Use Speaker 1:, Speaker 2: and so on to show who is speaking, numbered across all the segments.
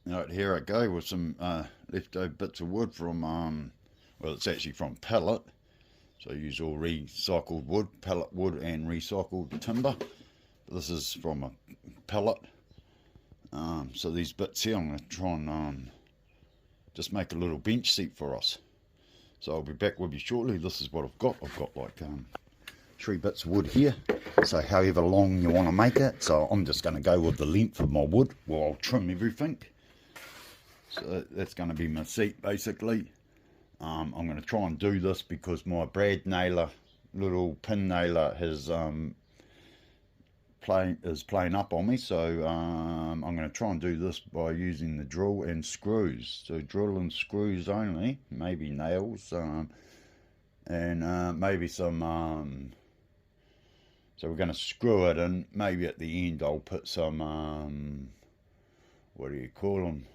Speaker 1: Right, here I go with some leftover bits of wood from, well, it's actually from pellet. So I use all recycled wood, pellet wood and recycled timber. But this is from a pellet. So these bits here, I'm going to try and just make a little bench seat for us. So I'll be back with you shortly. This is what I've got. I've got like 3 bits of wood here. So however long you want to make it. So I'm just going to go with the length of my wood while I'll trim everything. So that's going to be my seat basically. I'm going to try and do this because my brad nailer, little pin nailer, has playing up on me. So I'm going to try and do this by using the drill and screws. So drill and screws only, maybe nails, and maybe some. So we're going to screw it, and maybe at the end I'll put some. What do you call them?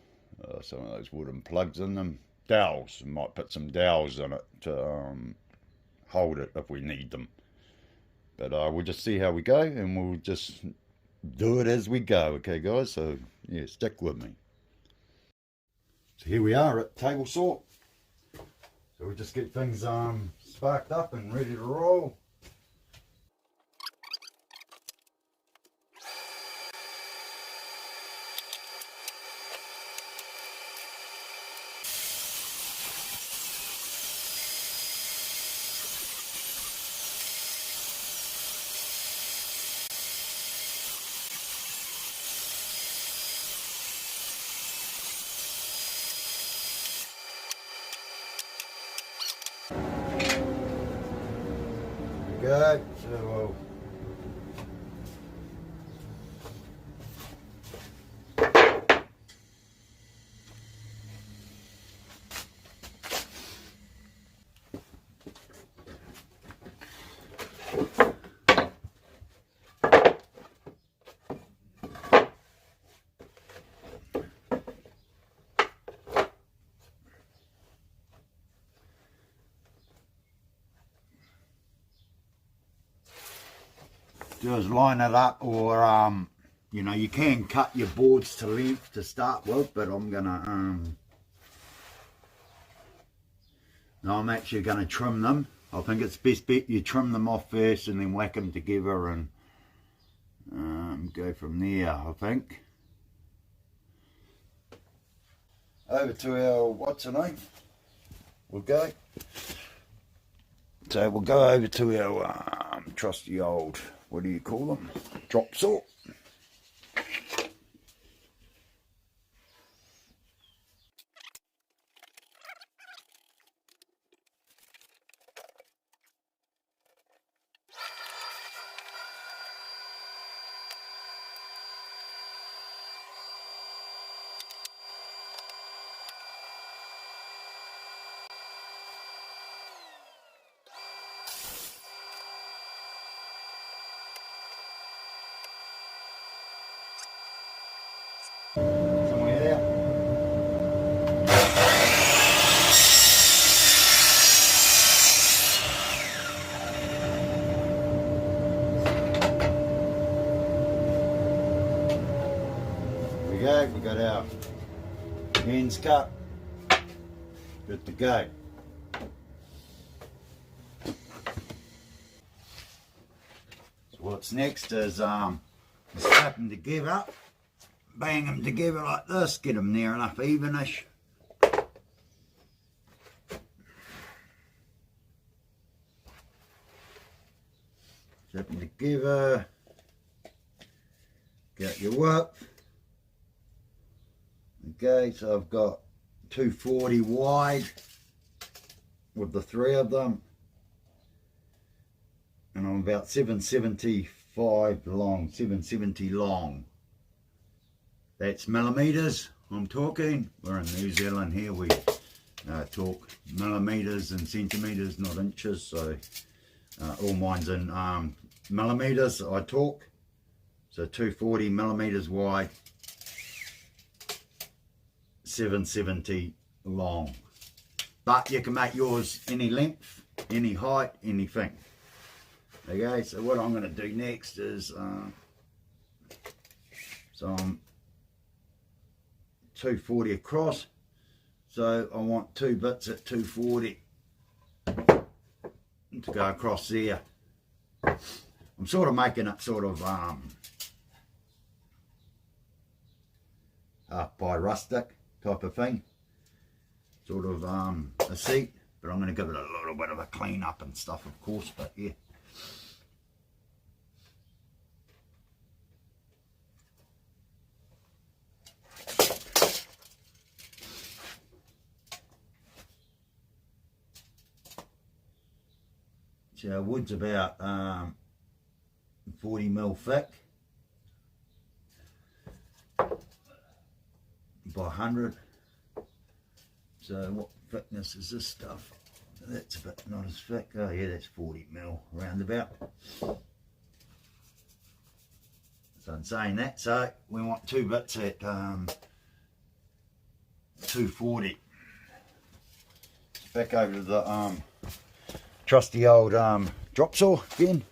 Speaker 1: Some of those wooden plugs in them. Dowels. Might put some dowels in it to hold it if we need them. But we'll just see how we go, and we'll just do it as we go. Okay, guys? So, yeah, stick with me. So here we are at table saw. So we just get things sparked up and ready to roll. Good. So do is line it up, or you know, you can cut your boards to length to start with, but I'm gonna no, I'm actually gonna trim them. I think it's best bet you trim them off first and then whack them together and go from there, I think. Over to our what's her name? We'll go. So we'll go over to our trusty old, what do you call them? Drop saw. Somewhere there. There we go, we got our ends cut. Good to go. So what's next is slap them together, bang them together like this, get them near enough evenish. Slap them together, get your width. Okay, so I've got 240 wide with the 3 of them, and I'm about 775 long, 770 long. That's millimeters I'm talking. We're in New Zealand here, we talk millimeters and centimeters, not inches, so all mine's in millimeters I talk. So 240 millimeters wide, 770 long. But you can make yours any length, any height, anything. Okay, so what I'm going to do next is some 240 across, so I want 2 bits at 240 to go across there. I'm sort of making it sort of half by rustic type of thing, sort of a seat, but I'm going to give it a little bit of a clean up and stuff, of course, but yeah. So wood's about 40mm thick by 100. So what thickness is this stuff? That's a bit not as thick. Oh yeah, that's 40mm roundabout. So I'm saying that. So we want 2 bits at 240. Back over to the trusty old drop saw again.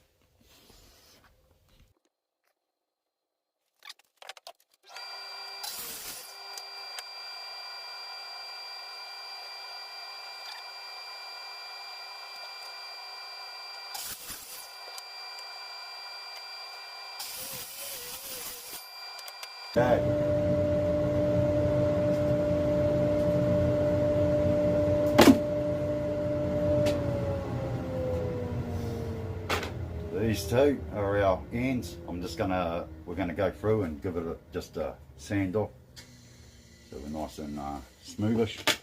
Speaker 1: Okay. These two are our ends. We're gonna go through and give it just a sand off, so we're nice and smoothish.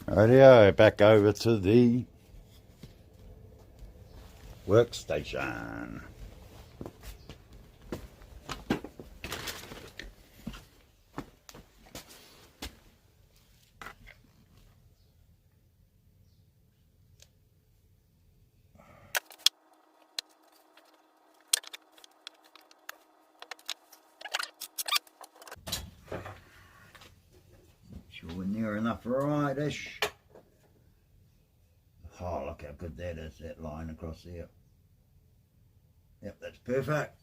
Speaker 1: Rightio, back over to the workstation. Sure we're near enough right-ish. Oh, look how good that is, that line across there. Yep, that's perfect.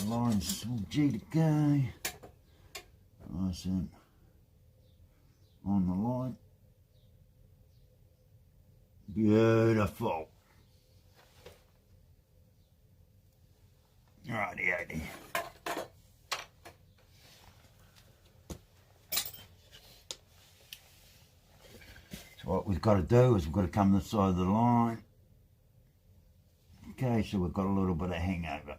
Speaker 1: Line's all G to go. Nice and on the line. Beautiful. Righty-righty. So what we've got to do is we've got to come this side of the line. Okay, so we've got a little bit of hangover.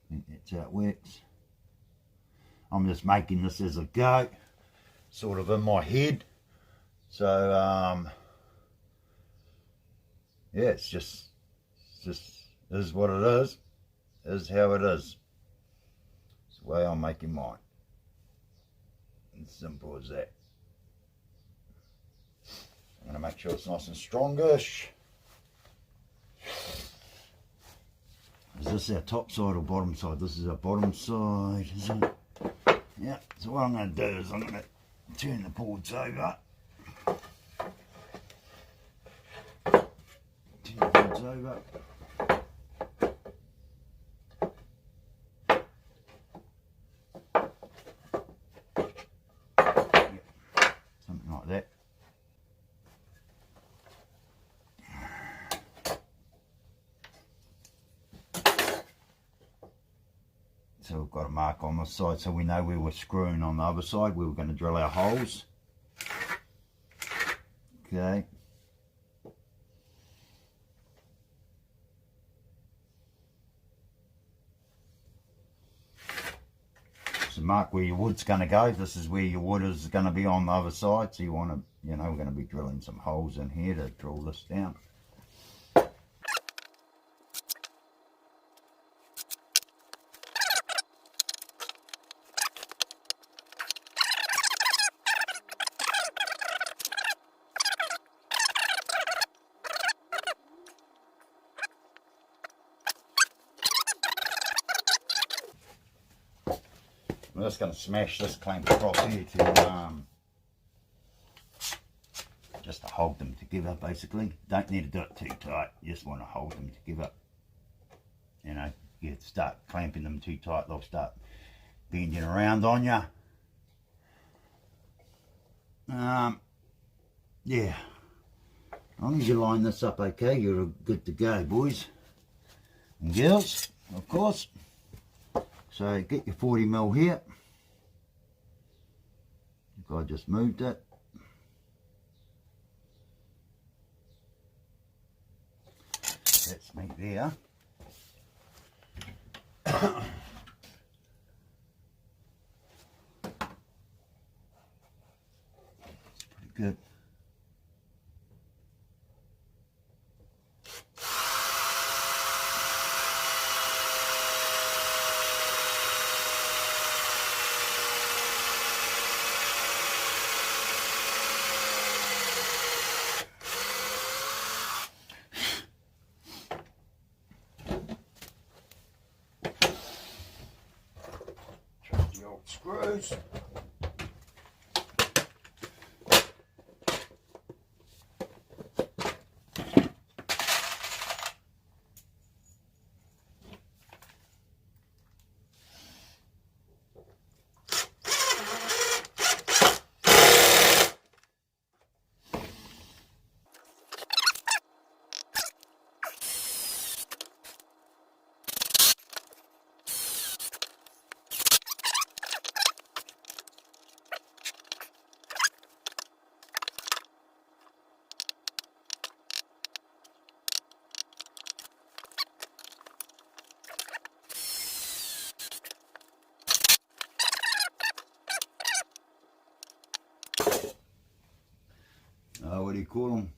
Speaker 1: I think that's how it works. I'm just making this as I go, sort of in my head. So yeah, it's just is what it is how it is. It's the way I'm making mine. It's simple as that. I'm going to make sure it's nice and strongish. Is this our top side or bottom side? This is our bottom side, isn't it? Yeah, so what I'm going to do is I'm going to turn the boards over. Turn the boards over. Yep, something like that. so we've got a mark on this side so we know where we're screwing on the other side. We were going to drill our holes. Okay. So mark where your wood's going to go. This is where your wood is going to be on the other side. So you want to, you know, we're going to be drilling some holes in here to drill this down. I'm just going to smash this clamp across here to just to hold them together, basically. Don't need to do it too tight, you just want to hold them together. You know, you start clamping them too tight, they'll start bending around on you. Yeah, as long as you line this up okay, you're good to go, boys and girls, of course. So get your 40mm here. I just moved it. That's me there. Pretty good. Screws. What do you call them?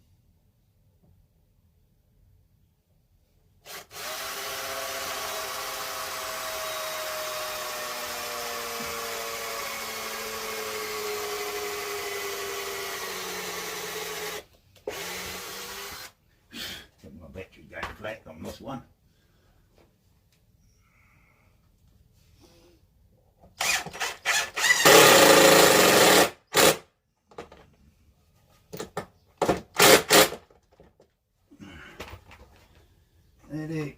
Speaker 1: Get my battery going flat on this one. Ready.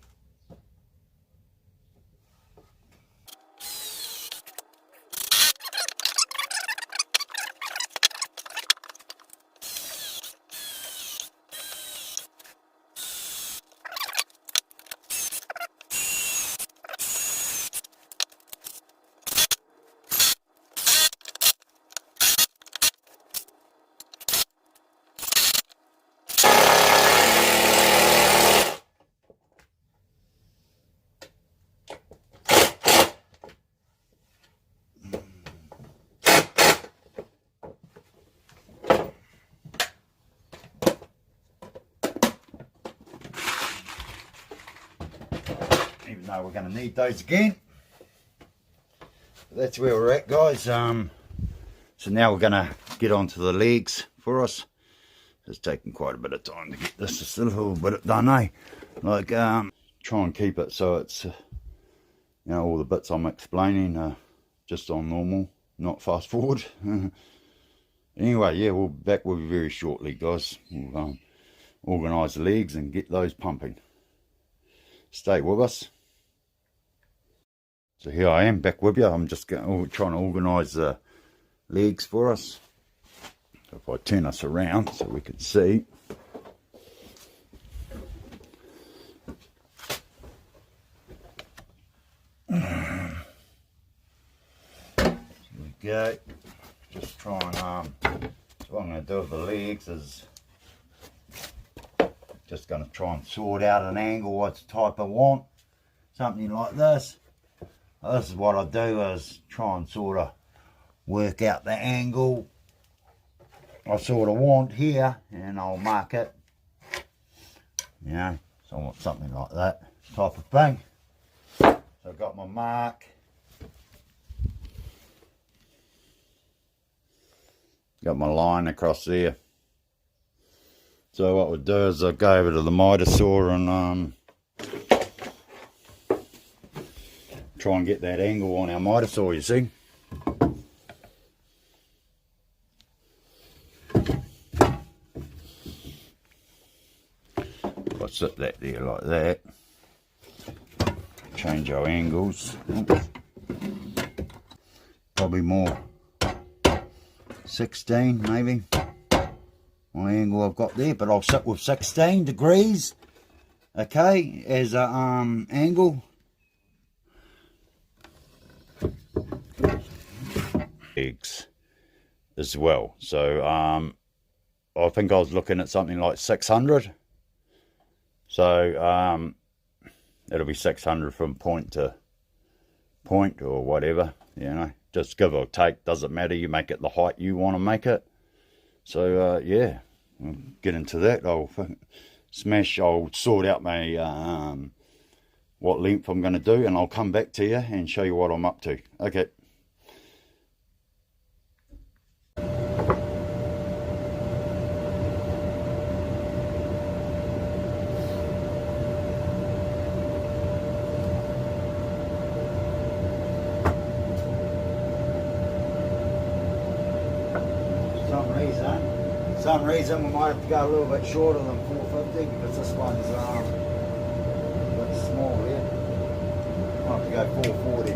Speaker 1: Even though we're going to need those again. But that's where we're at, guys. So now we're going to get onto the legs for us. It's taking quite a bit of time to get this just a little bit done, eh? Like, try and keep it so it's, you know, all the bits I'm explaining just on normal, not fast forward. Anyway, yeah, we'll be back with you very shortly, guys. We'll organise the legs and get those pumping. Stay with us. So here I am back with you. I'm just trying to organise the legs for us. So if I turn us around so we can see. go. Just try and so what I'm going to do with the legs is just going to try and sort out an angle what type I want, something like this. This is what I do, is try and sort of work out the angle I sort of want here, and I'll mark it, you know, so I want something like that type of thing. So I've got my mark, got my line across there. So what we'll do is I'll go over to the miter saw and try and get that angle on our miter saw, you see. If I set that there like that, change our angles. Oops. Probably more 16 maybe, my angle I've got there, but I'll sit with 16 degrees, okay, as a angle. Eggs as well, so I think I was looking at something like 600, so it'll be 600 from point to point or whatever, you know, just give or take, doesn't matter, you make it the height you want to make it. So yeah, we'll get into that. I'll sort out my what length I'm going to do, and I'll come back to you and show you what I'm up to. Okay. For some reason we might have to go a little bit shorter than 450 because this one's a bit small here. Might have to go 440.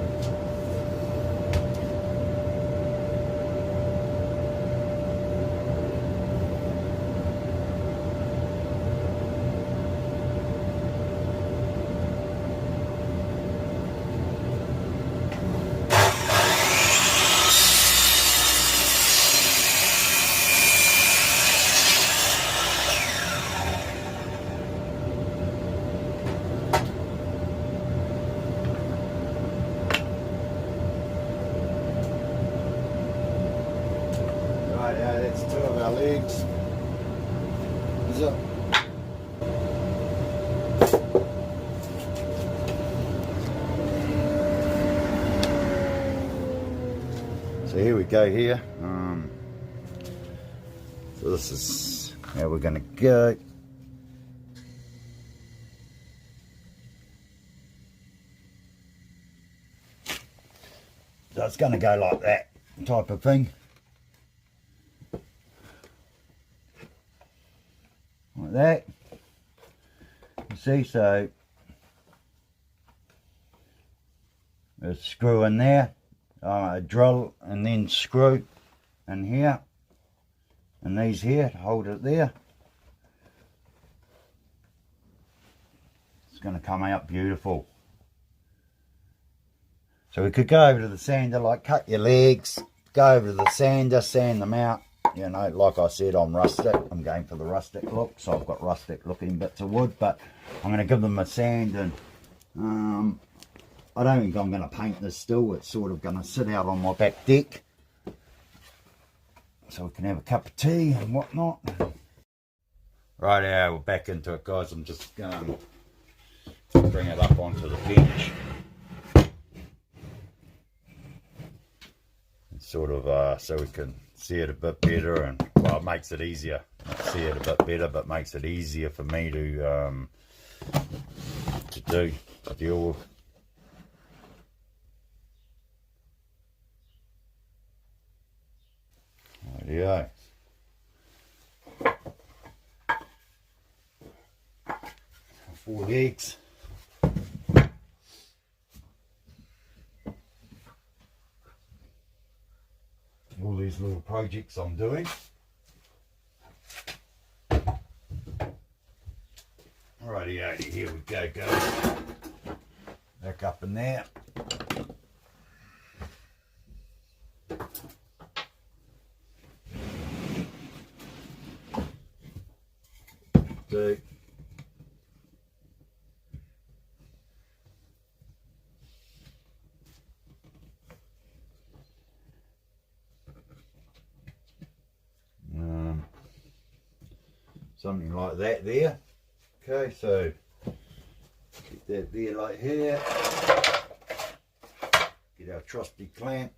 Speaker 1: That's two of our legs. Is it? So here we go here. So this is how we're going to go. So it's going to go like that type of thing. Like that, you see, so a screw in there, a drill, and then screw in here, and these here to hold it there. It's going to come out beautiful. So we could go over to the sander, like cut your legs, go over to the sander, sand them out. You know, like I said, I'm rustic. I'm going for the rustic look, so I've got rustic looking bits of wood, but I'm going to give them a sand, and I don't think I'm going to paint this still. It's sort of going to sit out on my back deck, so we can have a cup of tea and whatnot. Right, yeah, we're back into it, guys. I'm just going to bring it up onto the bench. Sort of so we can see it a bit better, and well, it makes it easier. See it a bit better, but makes it easier for me to deal with. There you go. 4 legs. All these little projects I'm doing. Alrighty, here we go, guys. Back up in there. something like that there. Okay, so get that there like here. Get our trusty clamp.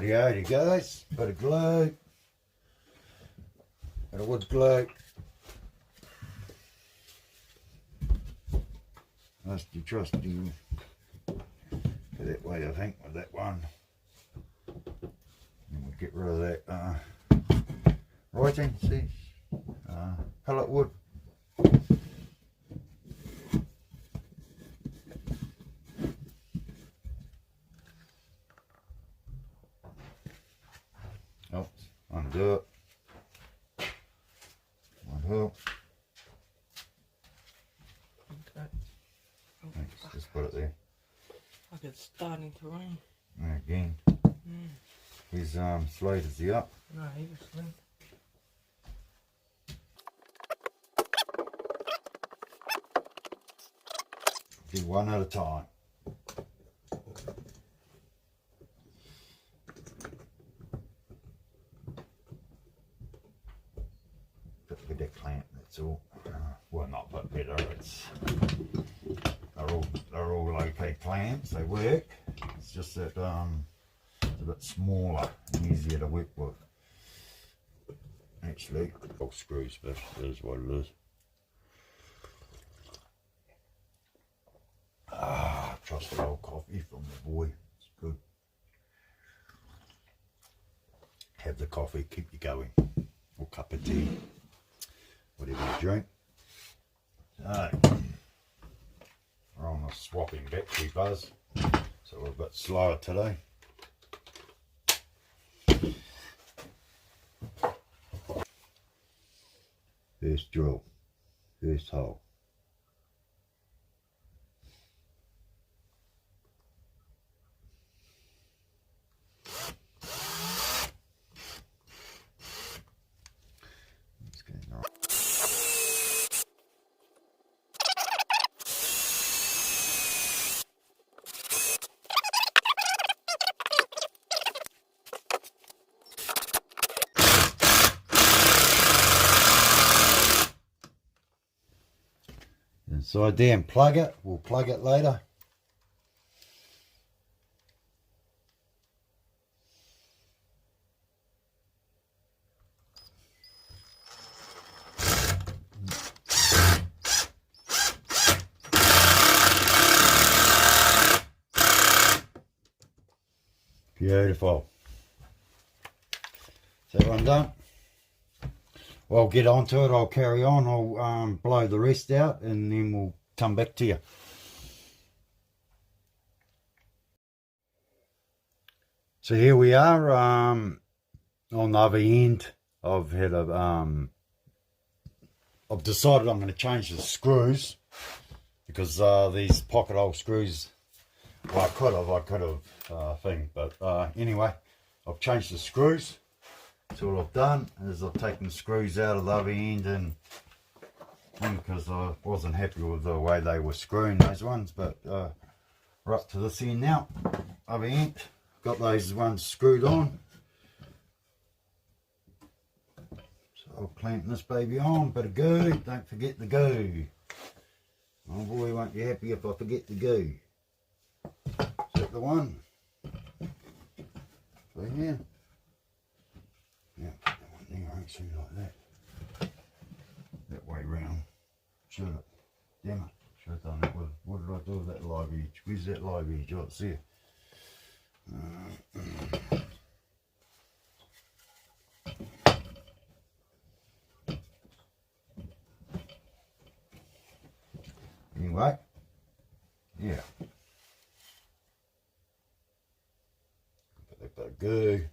Speaker 1: Righty guys, bit of glue, bit of wood glue. Trusty, go that way I think with that one. And we'll get rid of that writing, see, pellet wood. Oh, undo it. Undo.
Speaker 2: Okay.
Speaker 1: Thanks, just put it there.
Speaker 2: Like it's starting to rain.
Speaker 1: Again. His slate is he up?
Speaker 2: No, he was slim.
Speaker 1: Do one at a time. Put with that clamp, that's all. Well, not put better. It's they're all okay clamps. They work. It's just that it's a bit smaller and easier to work with. Actually, box screws, but it is what it is. Trusted old coffee from the boy. It's good. Have the coffee, keep you going. Or cup of tea, whatever you drink. So, we're on a swapping battery buzz, so we're a bit slower today. First drill, first hole. Inside there and plug it. We'll plug it later. Beautiful. Is that one done? Well, I'll get onto it. I'll carry on. I'll blow the rest out and then we'll come back to you. So here we are on the other end. I've decided I'm going to change the screws because these pocket hole screws, well, I could have thing, but anyway, I've changed the screws. So what I've done is I've taken the screws out of the other end and because I wasn't happy with the way they were screwing those ones, but we're up to this end now. Other end, got those ones screwed on. So I'll clamp this baby on, bit of glue, don't forget the glue. Oh boy, won't be happy if I forget the glue. Is that the one? over here. Yeah, put that one there actually like that. That way round. Should have, damn it, should have done that with, what did I do with that live edge? Where's that live edge? Oh, it's there. Anyway, yeah. Put that bit of goo.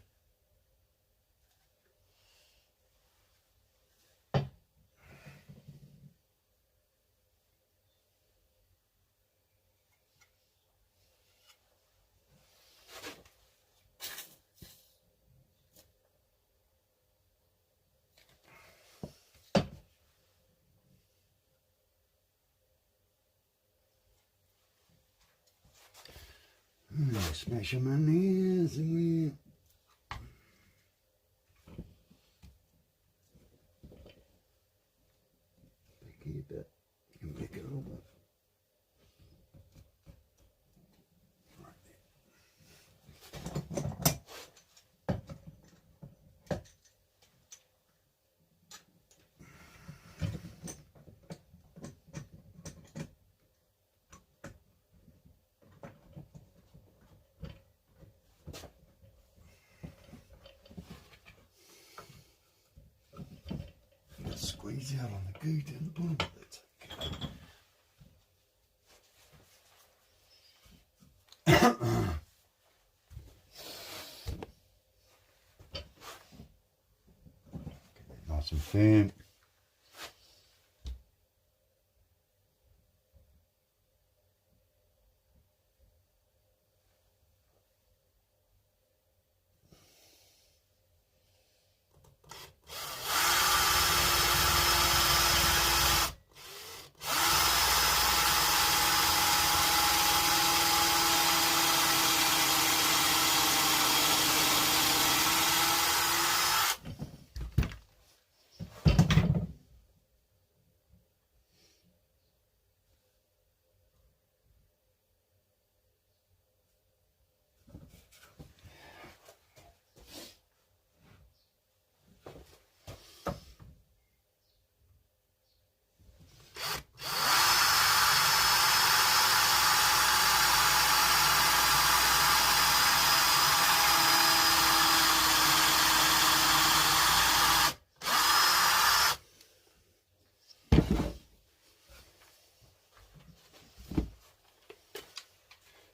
Speaker 1: Smash them in there, and we pick it a bit, and make it a little bit. Right there. Squeeze out on the goo down the bottom, but that's okay. Get that nice and firm.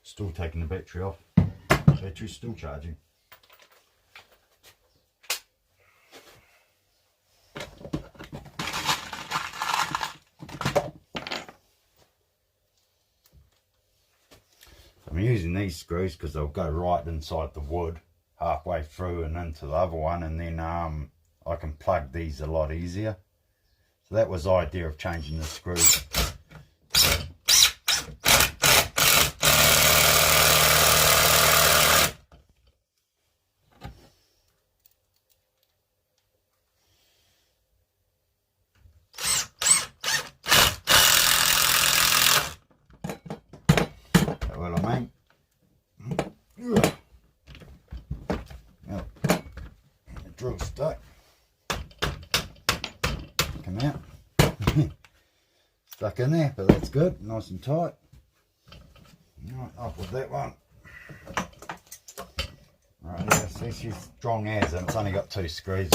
Speaker 1: Still taking the battery off. Battery's still charging. I'm using these screws because they'll go right inside the wood, halfway through and into the other one, and then I can plug these a lot easier. So that was the idea of changing the screws. Well, I mean, now, the drill stuck. Come out. Stuck in there, but that's good, nice and tight. Right, off with that one. Right, yeah, see, she's strong as, and it's only got 2 screws.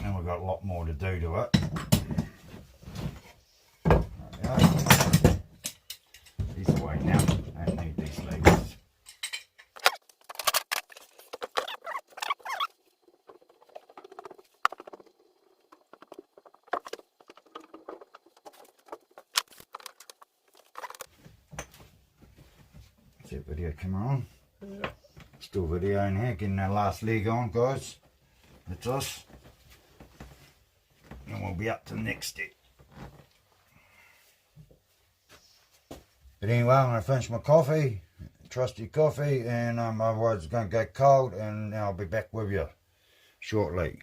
Speaker 1: And we've got a lot more to do to it. These away now. I don't need these levers. Is that video camera on?
Speaker 2: Yeah.
Speaker 1: Still videoing here, getting that last leg on, guys. That's us. And we'll be up to the next step. But anyway, I'm going to finish my coffee, trusty coffee, and otherwise it's going to go cold, and I'll be back with you shortly.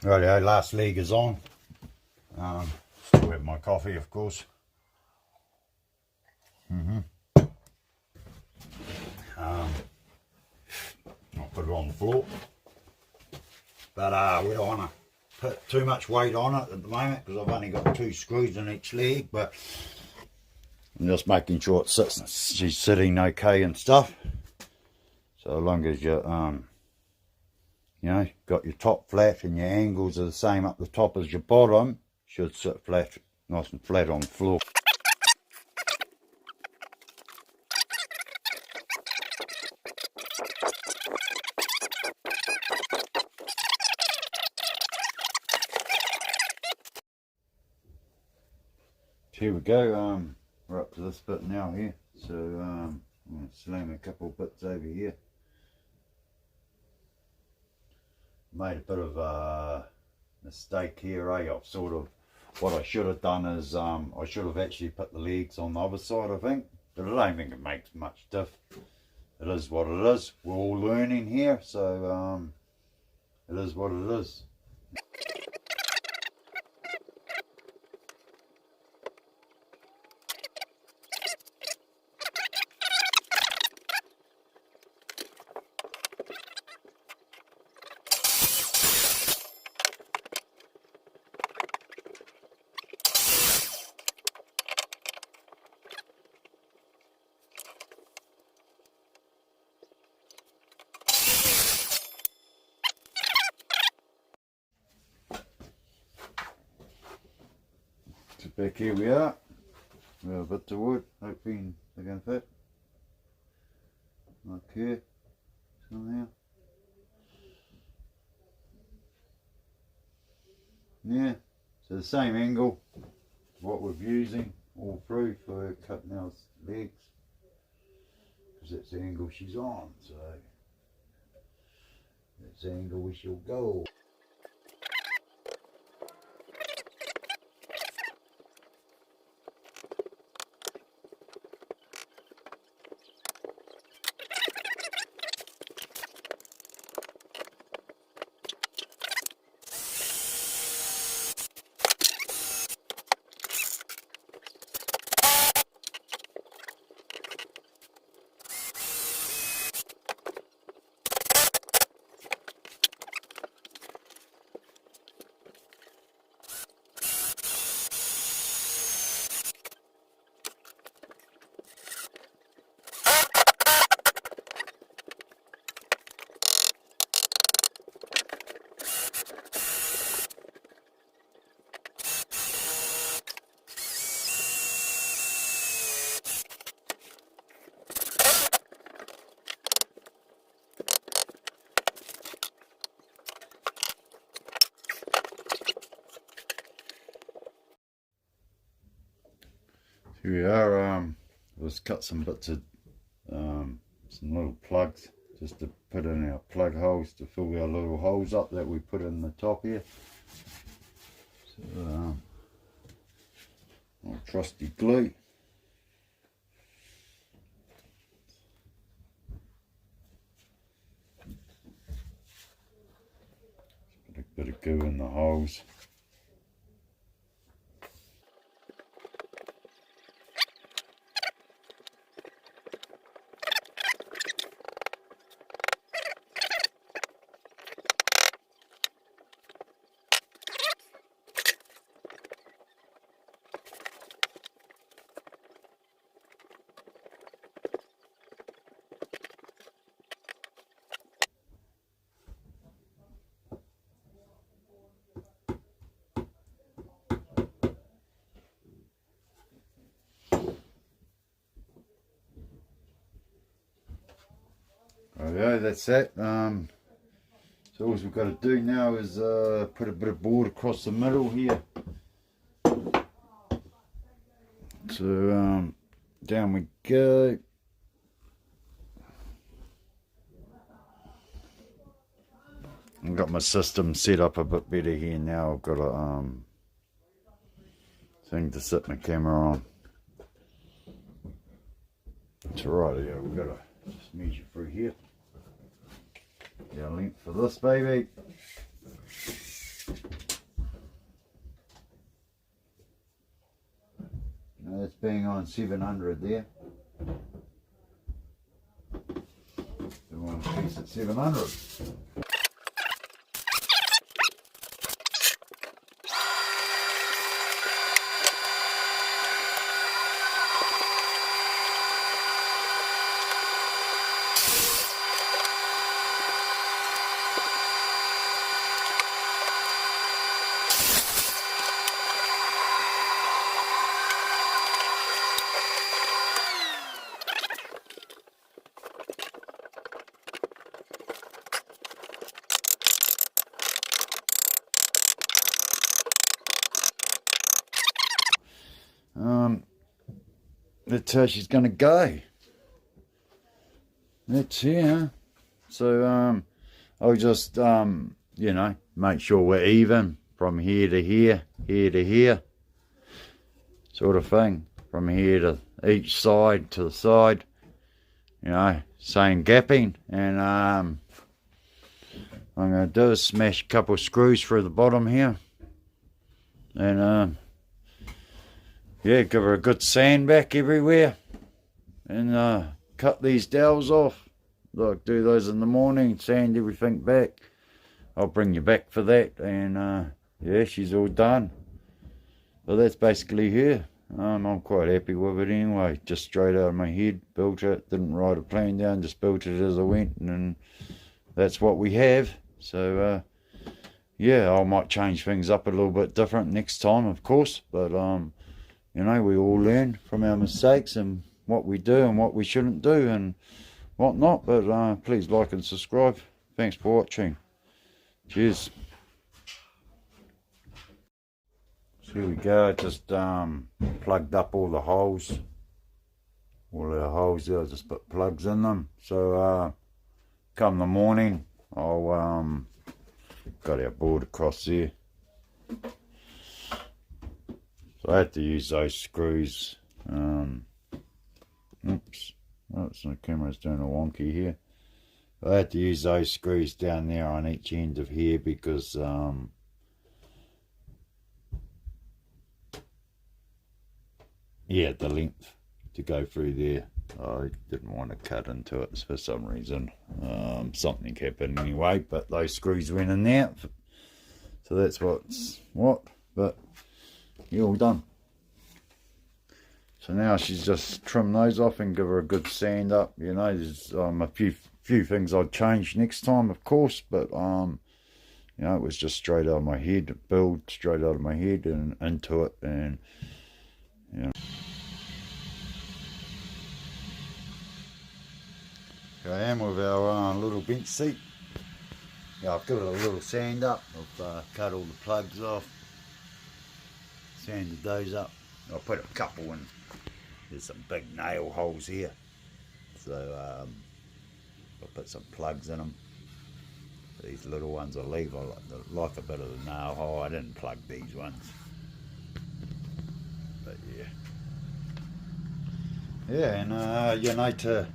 Speaker 1: Rightio, last leg is on. Still have my coffee, of course. I'll put it on the floor. But we don't want to put too much weight on it at the moment because I've only got 2 screws in each leg, but I'm just making sure it sits. She's sitting okay and stuff. So long as you, you know, got your top flat and your angles are the same up the top as your bottom, should sit flat, nice and flat on the floor. Here we go, we're up to this bit now here, so I'm going to slam a couple of bits over here. Made a bit of a mistake here, I've sort of, what I should have done is I should have actually put the legs on the other side, I think, but I don't think it makes much diff. It is what it is, we're all learning here, so it is what it is. So back here we are, we have a bit of wood, hoping they're going to fit. Like here, somehow. Yeah, so the same angle, what we're using all through for cutting our legs, because that's the angle she's on, so that's the angle we shall go. Here we are, let's cut some bits of some little plugs just to put in our plug holes to fill our little holes up that we put in the top here. So our trusty glue. Put a bit of goo in the holes. Righto, that's that. So all we've got to do now is put a bit of board across the middle here. So down we go. I've got my system set up a bit better here now. I've got a thing to sit my camera on. It's right here. We've got to just measure through here. Our length for this baby. Now that's being on 700 there. 700. That's how she's going to go. That's here. So I'll just you know, make sure we're even from here to here, here to here, sort of thing. From here to each side to the side, you know, same gapping. And I'm going to do is smash a couple of screws through the bottom here, and yeah, give her a good sand back everywhere, and cut these dowels off. Like, do those in the morning, sand everything back. I'll bring you back for that, and yeah, she's all done. But that's basically her. I'm quite happy with it anyway. Just straight out of my head, built it. Didn't write a plan down, just built it as I went, and that's what we have. So yeah, I might change things up a little bit different next time, of course, but you know, we all learn from our mistakes and what we do and what we shouldn't do and whatnot. But please like and subscribe. Thanks for watching. Cheers. So here we go. Just plugged up all the holes. All the holes there, I just put plugs in them. So come the morning, I'll got our board across there. So I had to use those screws. Oops, oh, the camera's doing a wonky here. I had to use those screws down there on each end of here because yeah, the length to go through there. I didn't want to cut into it for some reason. Something happened anyway, but those screws went in there. So that's what's what. But you're all done. So now she's just trim those off and give her a good sand up. You know, there's a few things I'd change next time, of course, but you know, it was just straight out of my head, build straight out of my head and into it, and you know. Here I am with our little bench seat. Yeah, I've given it a little sand up. I've cut all the plugs off, sanded those up. I'll put a couple in. There's some big nail holes here, so I'll put some plugs in them. These little ones I leave. I like a bit of the nail hole. I didn't plug these ones, but yeah, and you know, to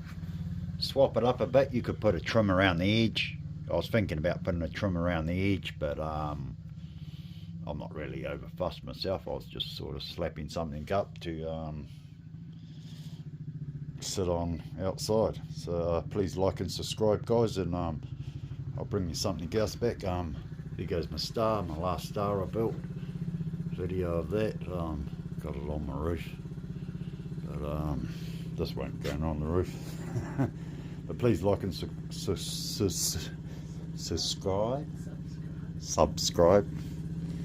Speaker 1: swap it up a bit, you could put a trim around the edge. I was thinking about putting a trim around the edge, but I'm not really over fussed myself. I was just sort of slapping something up to sit on outside. So please like and subscribe, guys, and I'll bring you something else back. There goes my star, my last star I built. Video of that. Got it on my roof, but this won't go on the roof. But please like and subscribe.